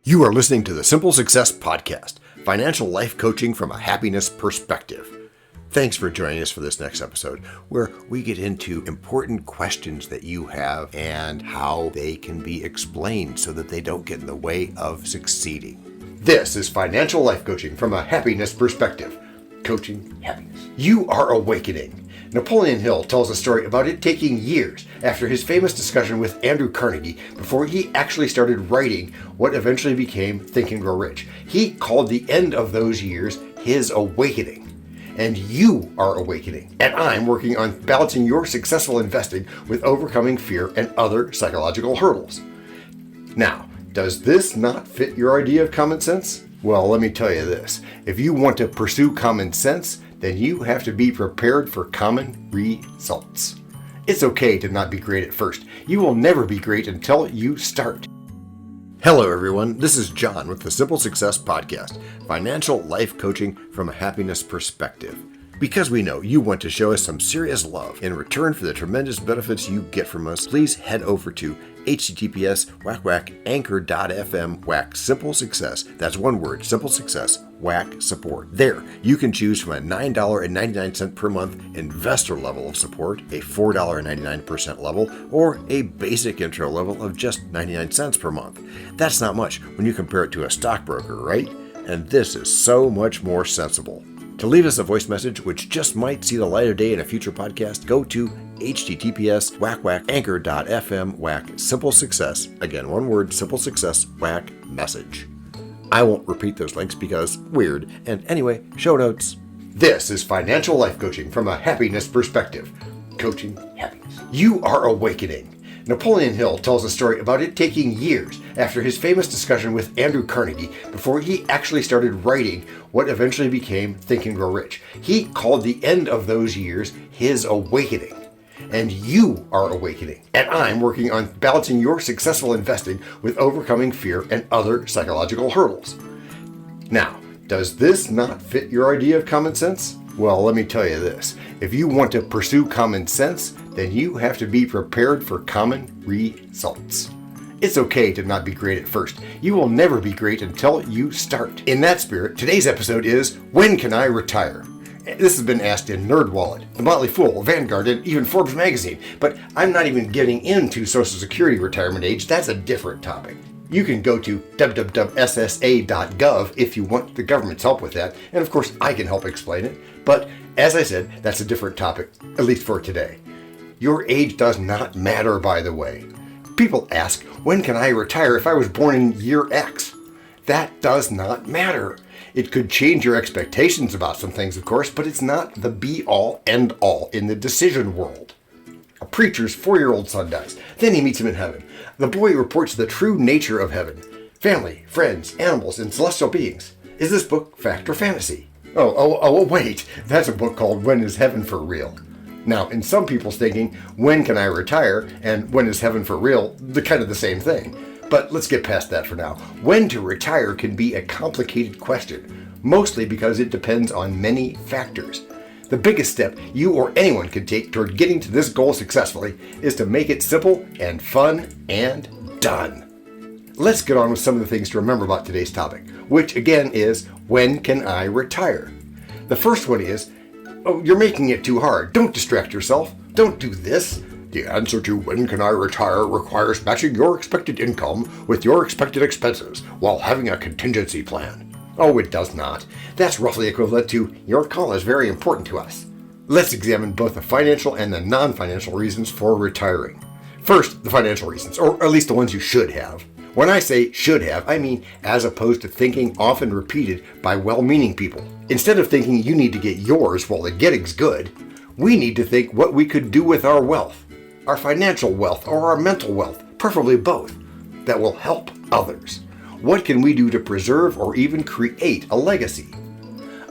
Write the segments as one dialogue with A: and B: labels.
A: You are listening to the Simple Success Podcast, financial life coaching from a happiness perspective. Thanks for joining us for this next episode, where we get into important questions that you have and how they can be explained so that they don't get in the way of succeeding. This is financial life coaching from a happiness perspective. Coaching happiness. You are awakening. Napoleon Hill tells a story about it taking years after his famous discussion with Andrew Carnegie before he actually started writing what eventually became Think and Grow Rich. He called the end of those years his awakening. And you are awakening. And I'm working on balancing your successful investing with overcoming fear and other psychological hurdles. Now, does this not fit your idea of common sense? Well, let me tell you this. If you want to pursue common sense, then you have to be prepared for common results. It's okay to not be great at first. You will never be great until you start. Hello everyone, this is John with the Simple Success Podcast, financial life coaching from a happiness perspective. Because we know you want to show us some serious love in return for the tremendous benefits you get from us, please head over to https://anchor.fm/ simple success. That's one word, simple success, support. There, you can choose from a $9.99 per month investor level of support, a $4.99% level, or a basic intro level of just 99 cents per month. That's not much when you compare it to a stockbroker, right? And this is so much more sensible. To leave us a voice message, which just might see the light of day in a future podcast, go to https://anchor.fm/ simple success. Again, one word, simple success, message. I won't repeat those links because weird. And anyway, show notes. This is financial life coaching from a happiness perspective. Coaching happiness. You are awakening. Napoleon Hill tells a story about it taking years after his famous discussion with Andrew Carnegie before he actually started writing what eventually became Think and Grow Rich. He called the end of those years his awakening. And you are awakening. And I'm working on balancing your successful investing with overcoming fear and other psychological hurdles. Now, does this not fit your idea of common sense? Well, let me tell you this. If you want to pursue common sense, then you have to be prepared for common results. It's okay to not be great at first. You will never be great until you start. In that spirit, today's episode is, When Can I Retire? This has been asked in NerdWallet, The Motley Fool, Vanguard, and even Forbes magazine. But I'm not even getting into Social Security retirement age. That's a different topic. You can go to www.ssa.gov if you want the government's help with that. And of course, I can help explain it. But as I said, that's a different topic, at least for today. Your age does not matter, by the way. People ask, when can I retire if I was born in year X? That does not matter. It could change your expectations about some things, of course, but it's not the be-all, end-all in the decision world. A preacher's 4-year-old son dies. Then he meets him in heaven. The boy reports the true nature of heaven. Family, friends, animals, and celestial beings. Is this book fact or fantasy? Oh, wait. That's a book called When is Heaven for Real? Now, in some people's thinking, when can I retire and when is heaven for real, they're kind of the same thing. But let's get past that for now. When to retire can be a complicated question, mostly because it depends on many factors. The biggest step you or anyone can take toward getting to this goal successfully is to make it simple and fun and done. Let's get on with some of the things to remember about today's topic, which again is, when can I retire? The first one is, you're making it too hard. Don't distract yourself. Don't do this. The answer to when can I retire requires matching your expected income with your expected expenses while having a contingency plan. Oh, it does not. That's roughly equivalent to, your call is very important to us. Let's examine both the financial and the non-financial reasons for retiring. First, the financial reasons, or at least the ones you should have. When I say should have, I mean as opposed to thinking often repeated by well-meaning people. Instead of thinking you need to get yours while the getting's good, we need to think what we could do with our wealth, our financial wealth or our mental wealth, preferably both, that will help others. What can we do to preserve or even create a legacy?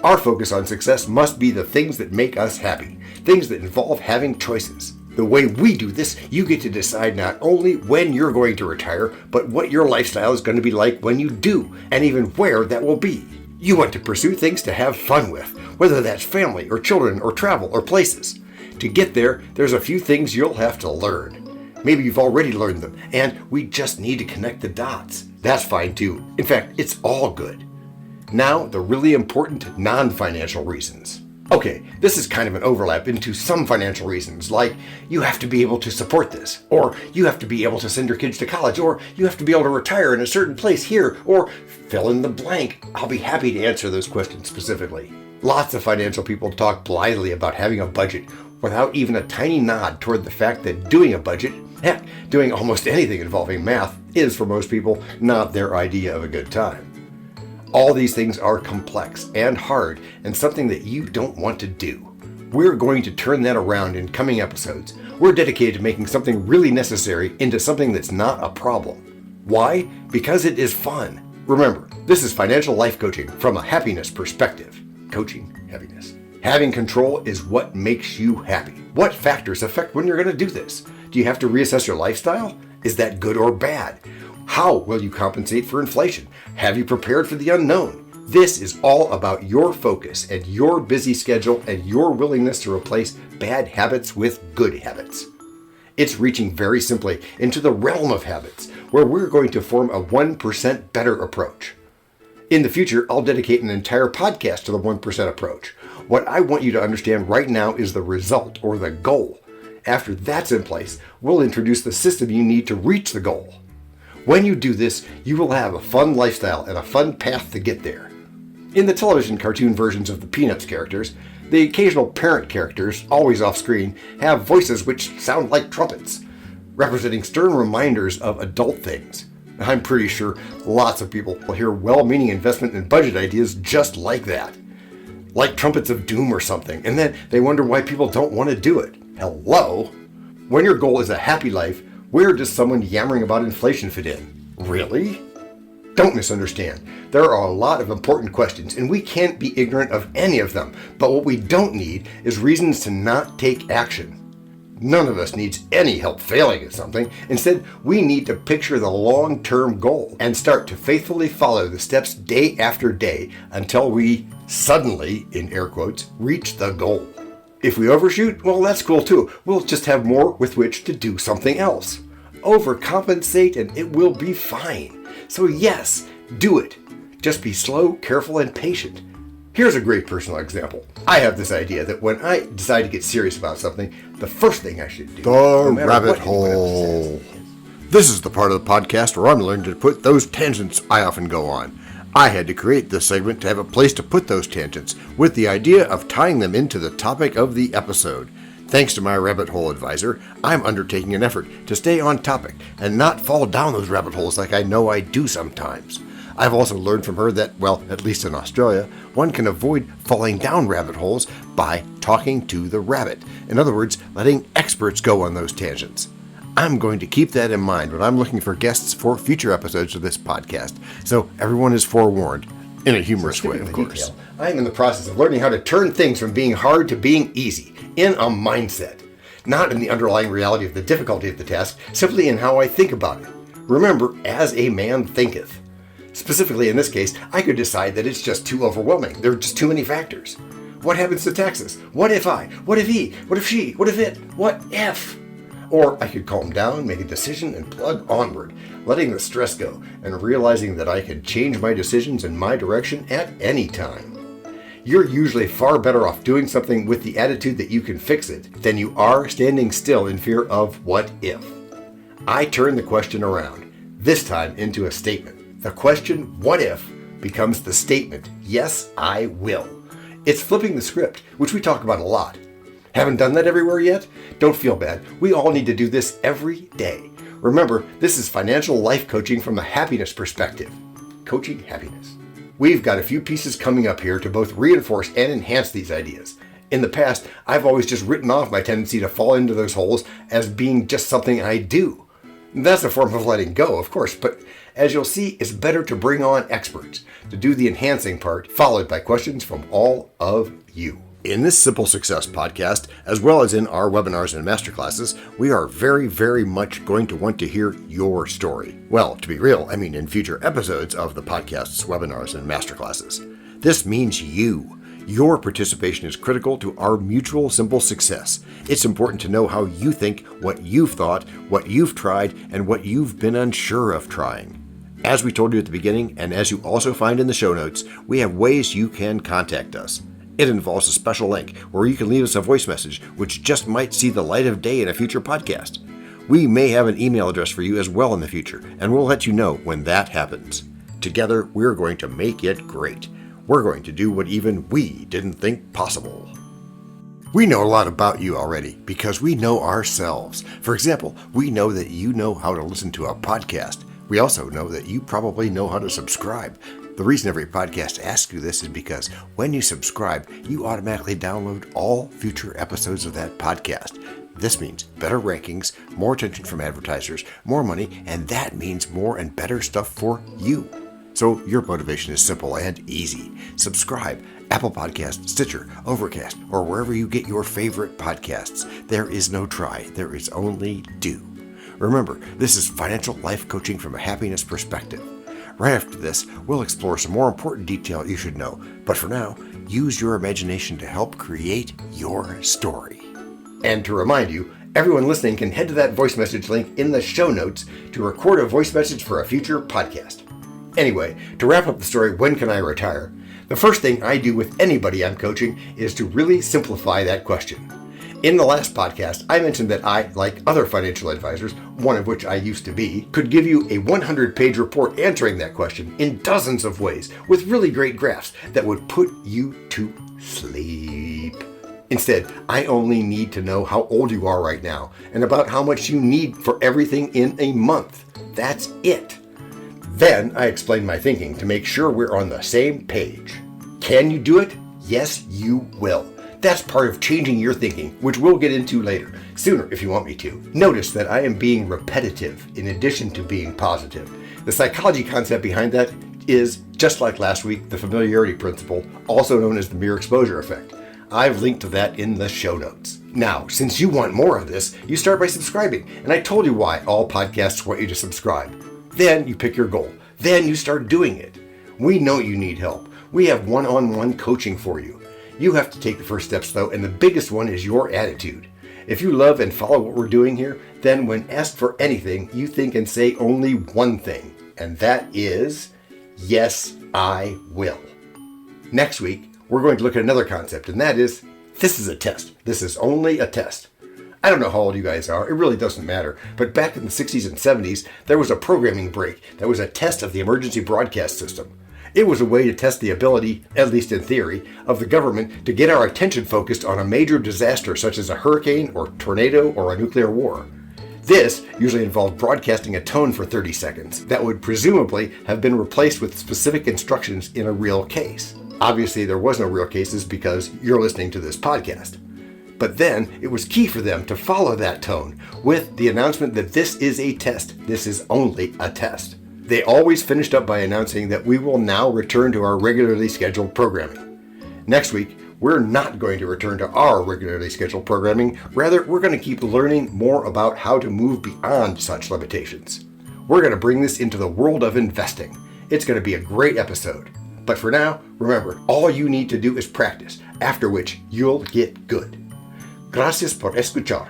A: Our focus on success must be the things that make us happy, things that involve having choices. The way we do this, you get to decide not only when you're going to retire, but what your lifestyle is going to be like when you do, and even where that will be. You want to pursue things to have fun with, whether that's family or children or travel or places. To get there, there's a few things you'll have to learn. Maybe you've already learned them, and we just need to connect the dots. That's fine too. In fact, it's all good. Now, the really important non-financial reasons. Okay, this is kind of an overlap into some financial reasons, like you have to be able to support this, or you have to be able to send your kids to college, or you have to be able to retire in a certain place here, or fill in the blank. I'll be happy to answer those questions specifically. Lots of financial people talk blithely about having a budget without even a tiny nod toward the fact that doing a budget, heck, doing almost anything involving math, is for most people not their idea of a good time. All these things are complex and hard and something that you don't want to do. We're going to turn that around in coming episodes. We're dedicated to making something really necessary into something that's not a problem. Why? Because it is fun. Remember, this is financial life coaching from a happiness perspective. Coaching happiness. Having control is what makes you happy. What factors affect when you're going to do this? Do you have to reassess your lifestyle? Is that good or bad? How will you compensate for inflation? Have you prepared for the unknown? This is all about your focus and your busy schedule and your willingness to replace bad habits with good habits. It's reaching very simply into the realm of habits, where we're going to form a 1% better approach. In the future, I'll dedicate an entire podcast to the 1% approach. What I want you to understand right now is the result or the goal. After that's in place, we'll introduce the system you need to reach the goal. When you do this, you will have a fun lifestyle and a fun path to get there. In the television cartoon versions of the Peanuts characters, the occasional parent characters, always off screen, have voices which sound like trumpets, representing stern reminders of adult things. I'm pretty sure lots of people will hear well-meaning investment and budget ideas just like that. Like trumpets of doom or something, and then they wonder why people don't want to do it. Hello? When your goal is a happy life, where does someone yammering about inflation fit in? Really? Don't misunderstand. There are a lot of important questions, and we can't be ignorant of any of them. But what we don't need is reasons to not take action. None of us needs any help failing at something. Instead, we need to picture the long-term goal and start to faithfully follow the steps day after day until we suddenly, in air quotes, reach the goal. If we overshoot, well, that's cool too. We'll just have more with which to do something else. Overcompensate and it will be fine. So yes, do it. Just be slow, careful, and patient. Here's a great personal example. I have this idea that when I decide to get serious about something, the first thing I should do...
B: The rabbit hole. This is the part of the podcast where I'm learning to put those tangents I often go on. I had to create this segment to have a place to put those tangents, with the idea of tying them into the topic of the episode. Thanks to my rabbit hole advisor, I'm undertaking an effort to stay on topic and not fall down those rabbit holes like I know I do sometimes. I've also learned from her that, well, at least in Australia, one can avoid falling down rabbit holes by talking to the rabbit. In other words, letting experts go on those tangents. I'm going to keep that in mind when I'm looking for guests for future episodes of this podcast, so everyone is forewarned, in a humorous way, of course.
A: I am in the process of learning how to turn things from being hard to being easy, in a mindset. Not in the underlying reality of the difficulty of the task, simply in how I think about it. Remember, as a man thinketh. Specifically in this case, I could decide that it's just too overwhelming. There are just too many factors. What happens to taxes? What if I? What if he? What if she? What if it? What if? Or I could calm down, make a decision, and plug onward, letting the stress go, and realizing that I could change my decisions in my direction at any time. You're usually far better off doing something with the attitude that you can fix it than you are standing still in fear of what if. I turn the question around, this time into a statement. The question, what if, becomes the statement, yes, I will. It's flipping the script, which we talk about a lot. Haven't done that everywhere yet? Don't feel bad. We all need to do this every day. Remember, this is financial life coaching from a happiness perspective. Coaching happiness. We've got a few pieces coming up here to both reinforce and enhance these ideas. In the past, I've always just written off my tendency to fall into those holes as being just something I do. That's a form of letting go, of course, but as you'll see, it's better to bring on experts to do the enhancing part, followed by questions from all of you.
B: In this Simple Success podcast, as well as in our webinars and masterclasses, we are very, very much going to want to hear your story. Well, to be real, I mean in future episodes of the podcast's webinars and masterclasses. This means you. Your participation is critical to our mutual simple success. It's important to know how you think, what you've thought, what you've tried, and what you've been unsure of trying. As we told you at the beginning, and as you also find in the show notes, we have ways you can contact us. It involves a special link where you can leave us a voice message which just might see the light of day in a future podcast. We may have an email address for you as well in the future, and we'll let you know when that happens. Together, we're going to make it great. We're going to do what even we didn't think possible. We know a lot about you already because we know ourselves. For example, we know that you know how to listen to a podcast. We also know that you probably know how to subscribe. The reason every podcast asks you this is because when you subscribe, you automatically download all future episodes of that podcast. This means better rankings, more attention from advertisers, more money, and that means more and better stuff for you. So your motivation is simple and easy. Subscribe. Apple Podcasts, Stitcher, Overcast, or wherever you get your favorite podcasts. There is no try. There is only do. Remember, this is financial life coaching from a happiness perspective. Right after this, we'll explore some more important detail you should know. But for now, use your imagination to help create your story.
A: And to remind you, everyone listening can head to that voice message link in the show notes to record a voice message for a future podcast. Anyway, to wrap up the story, when can I retire? The first thing I do with anybody I'm coaching is to really simplify that question. In the last podcast, I mentioned that I, like other financial advisors, one of which I used to be, could give you a 100-page report answering that question in dozens of ways with really great graphs that would put you to sleep. Instead, I only need to know how old you are right now and about how much you need for everything in a month. That's it. Then I explain my thinking to make sure we're on the same page. Can you do it? Yes, you will. That's part of changing your thinking, which we'll get into later, sooner if you want me to. Notice that I am being repetitive in addition to being positive. The psychology concept behind that is, just like last week, the familiarity principle, also known as the mere exposure effect. I've linked to that in the show notes. Now, since you want more of this, you start by subscribing, and I told you why all podcasts want you to subscribe. Then you pick your goal. Then you start doing it. We know you need help. We have one-on-one coaching for you. You have to take the first steps though, and the biggest one is your attitude. If you love and follow what we're doing here, then when asked for anything, you think and say only one thing, and that is, yes, I will. Next week, we're going to look at another concept, and that is, this is a test. This is only a test. I don't know how old you guys are, it really doesn't matter, but back in the 60s and 70s, there was a programming break that was a test of the emergency broadcast system. It was a way to test the ability, at least in theory, of the government to get our attention focused on a major disaster such as a hurricane or tornado or a nuclear war. This usually involved broadcasting a tone for 30 seconds that would presumably have been replaced with specific instructions in a real case. Obviously, there was no real cases because you're listening to this podcast. But then it was key for them to follow that tone with the announcement that this is a test. This is only a test. They always finished up by announcing that we will now return to our regularly scheduled programming. Next week, we're not going to return to our regularly scheduled programming. Rather, we're going to keep learning more about how to move beyond such limitations. We're going to bring this into the world of investing. It's going to be a great episode. But for now, remember, all you need to do is practice, after which you'll get good. Gracias por escuchar.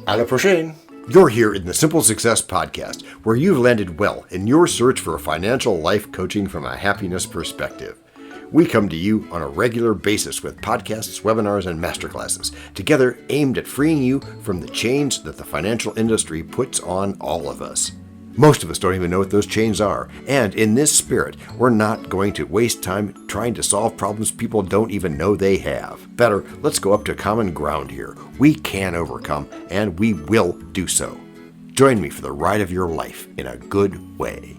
A: A la prochaine.
B: You're here in the Simple Success Podcast, where you've landed well in your search for financial life coaching from a happiness perspective. We come to you on a regular basis with podcasts, webinars, and masterclasses, together aimed at freeing you from the chains that the financial industry puts on all of us. Most of us don't even know what those chains are, and in this spirit, we're not going to waste time trying to solve problems people don't even know they have. Better, let's go up to common ground here. We can overcome, and we will do so. Join me for the ride of your life in a good way.